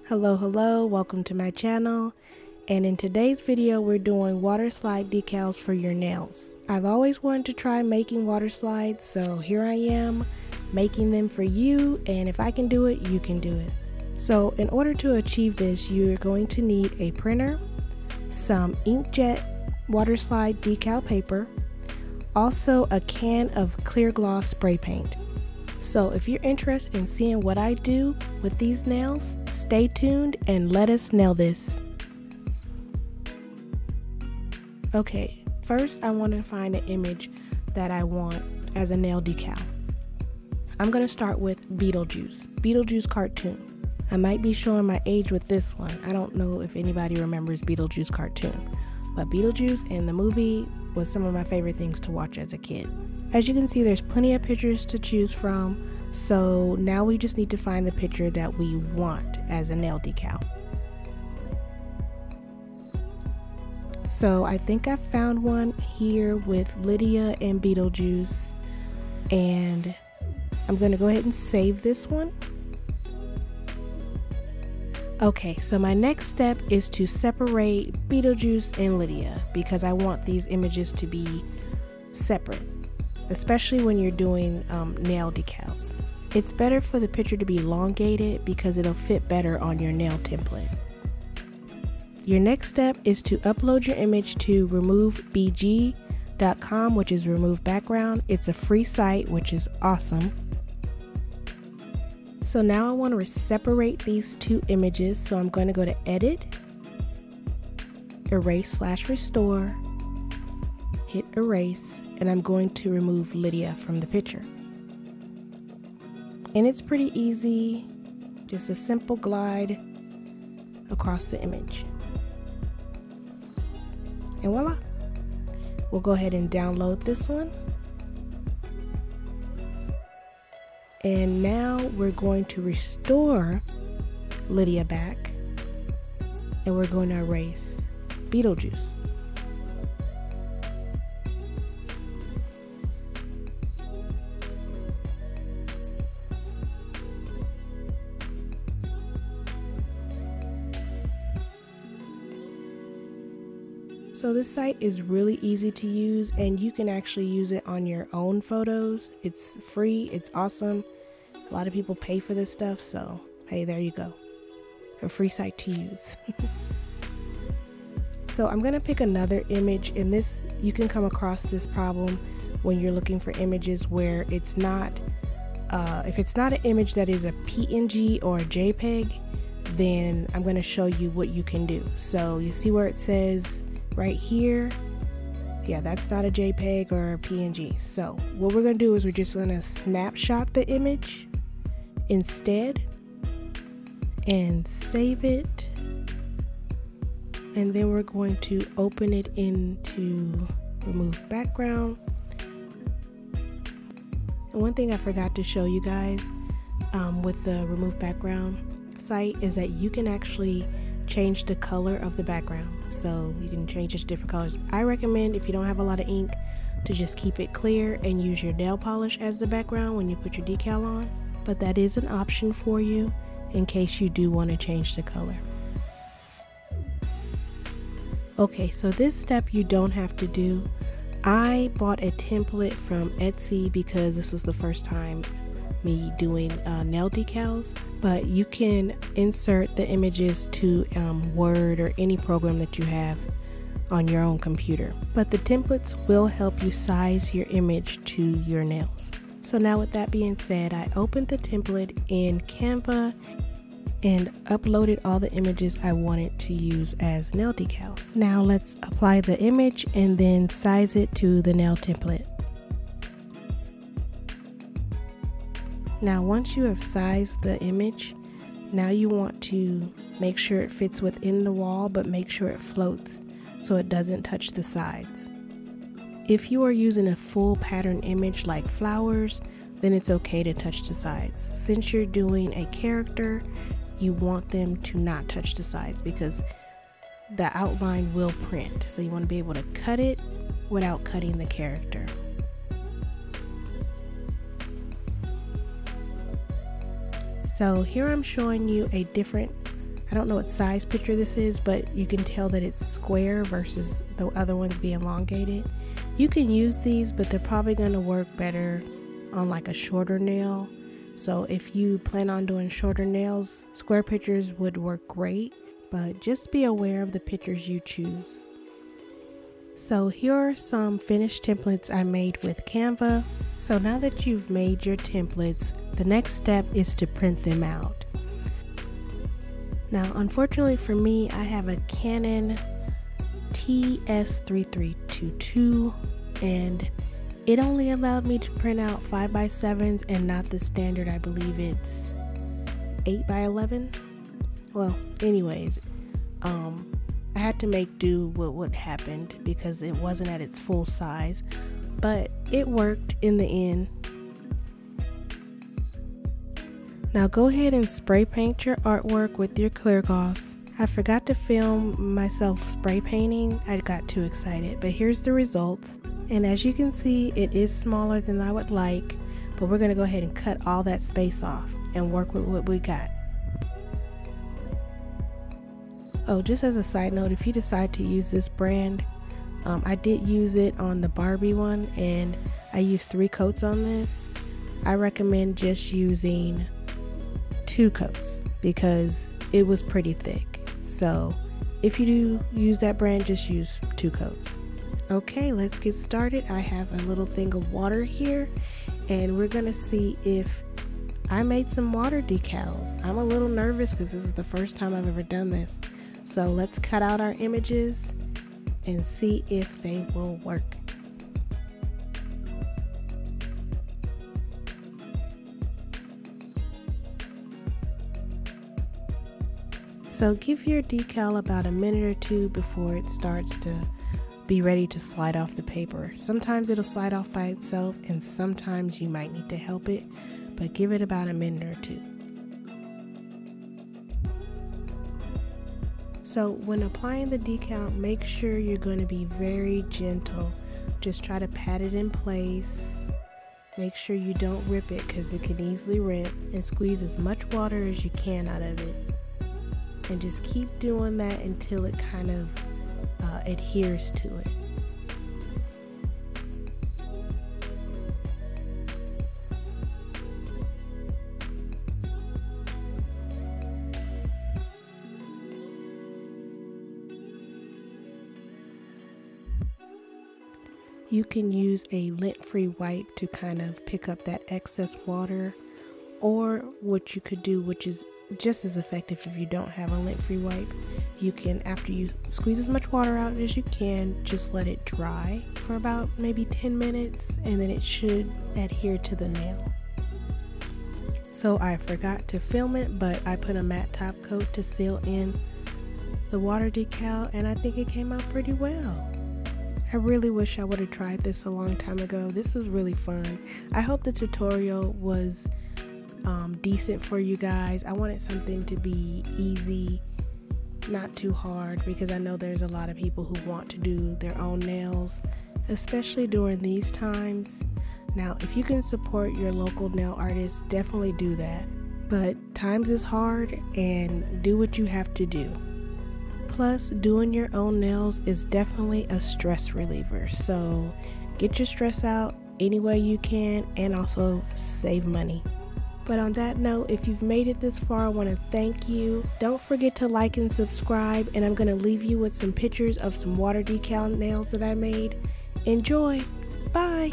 Hello, welcome to my channel, and in today's video we're doing water slide decals for your nails. I've always wanted to try making water slides, so here I am making them for you, and if I can do it, you can do it. So in order to achieve this, you're going to need a printer, some inkjet water slide decal paper, also a can of clear gloss spray paint. So if you're interested in seeing what I do with these nails, stay tuned and let us nail this. Okay, first I want to find an image that I want as a nail decal. I'm going to start with Beetlejuice cartoon. I might be showing my age with this one. I don't know if anybody remembers Beetlejuice cartoon, but Beetlejuice in the movie was some of my favorite things to watch as a kid. As you can see, there's plenty of pictures to choose from, so now we just need to find the picture that we want as a nail decal. So I think I found one here with Lydia and Beetlejuice, and I'm going to go ahead and save this one. Okay, so my next step is to separate Beetlejuice and Lydia because I want these images to be separate, especially when you're doing nail decals. It's better for the picture to be elongated because it'll fit better on your nail template. Your next step is to upload your image to removebg.com, which is remove background. It's a free site, which is awesome. So now I want to separate these two images, so I'm going to go to Edit, Erase/Restore, hit Erase, and I'm going to remove Lydia from the picture. And it's pretty easy, just a simple glide across the image. And voila! We'll go ahead and download this one. And now we're going to restore Lydia back, and we're going to erase Beetlejuice. So this site is really easy to use, and you can actually use it on your own photos. It's free, it's awesome. A lot of people pay for this stuff, so hey, there you go. A free site to use. So I'm gonna pick another image, and this, you can come across this problem when you're looking for images where it's not, if it's not an image that is a PNG or a JPEG, then I'm gonna show you what you can do. So you see where it says right here, yeah, that's not a JPEG or a PNG. So what we're gonna do is we're just gonna snapshot the image instead and save it, and then we're going to open it into remove background. And one thing I forgot to show you guys with the remove background site is that you can actually change the color of the background, so you can change it to different colors. I recommend, if you don't have a lot of ink, to just keep it clear and use your nail polish as the background when you put your decal on, but that is an option for you in case you do want to change the color. Okay, so this step you don't have to do. I bought a template from Esty because this was the first time me doing nail decals, but you can insert the images to Word or any program that you have on your own computer, but the templates will help you size your image to your nails. So now with that being said, I opened the template in Canva and uploaded all the images I wanted to use as nail decals. Now let's apply the image and then size it to the nail template. Now once you have sized the image, now you want to make sure it fits within the wall, but make sure it floats so it doesn't touch the sides. If you are using a full pattern image like flowers, then it's okay to touch the sides. Since you're doing a character, you want them to not touch the sides because the outline will print. So you want to be able to cut it without cutting the character. So here I'm showing you a different I don't know what size picture this is, but you can tell that it's square versus the other ones being elongated. You can use these, but they're probably going to work better on like a shorter nail. So if you plan on doing shorter nails, square pictures would work great, but just be aware of the pictures you choose. So here are some finished templates I made with Canva. So now that you've made your templates, the next step is to print them out. Now, unfortunately for me, I have a Canon TS3322 and it only allowed me to print out 5x7s and not the standard, I believe it's 8x11. Well, anyways, I had to make do with what happened because it wasn't at its full size, but it worked in the end. Now go ahead and spray paint your artwork with your clear gloss. I forgot to film myself spray painting. I got too excited, but here's the results. And as you can see, it is smaller than I would like, but we're gonna go ahead and cut all that space off and work with what we got. Oh, just as a side note, if you decide to use this brand, I did use it on the Barbie one and I used 3 coats on this. I recommend just using 2 coats because it was pretty thick. So if you do use that brand, just use 2 coats. Okay, let's get started. I have a little thing of water here and we're gonna see if I made some water decals. I'm a little nervous because this is the first time I've ever done this. So let's cut out our images and see if they will work. So give your decal about a minute or 2 before it starts to be ready to slide off the paper. Sometimes it'll slide off by itself and sometimes you might need to help it, but give it about a minute or 2. So when applying the decal, make sure you're going to be very gentle. Just try to pat it in place. Make sure you don't rip it because it can easily rip, and squeeze as much water as you can out of it. And just keep doing that until it kind of adheres to it. You can use a lint-free wipe to kind of pick up that excess water, or what you could do, which is just as effective if you don't have a lint-free wipe, you can, after you squeeze as much water out as you can, just let it dry for about maybe 10 minutes and then it should adhere to the nail. So I forgot to film it, but I put a matte top coat to seal in the water decal and I think it came out pretty well. I really wish I would have tried this a long time ago. This was really fun. I hope the tutorial was decent for you guys. I wanted something to be easy, not too hard, because I know there's a lot of people who want to do their own nails, especially during these times. Now, if you can support your local nail artists, definitely do that. But times is hard and do what you have to do. Plus, doing your own nails is definitely a stress reliever. So get your stress out any way you can and also save money. But on that note, if you've made it this far, I want to thank you. Don't forget to like and subscribe, and I'm going to leave you with some pictures of some water decal nails that I made. Enjoy! Bye!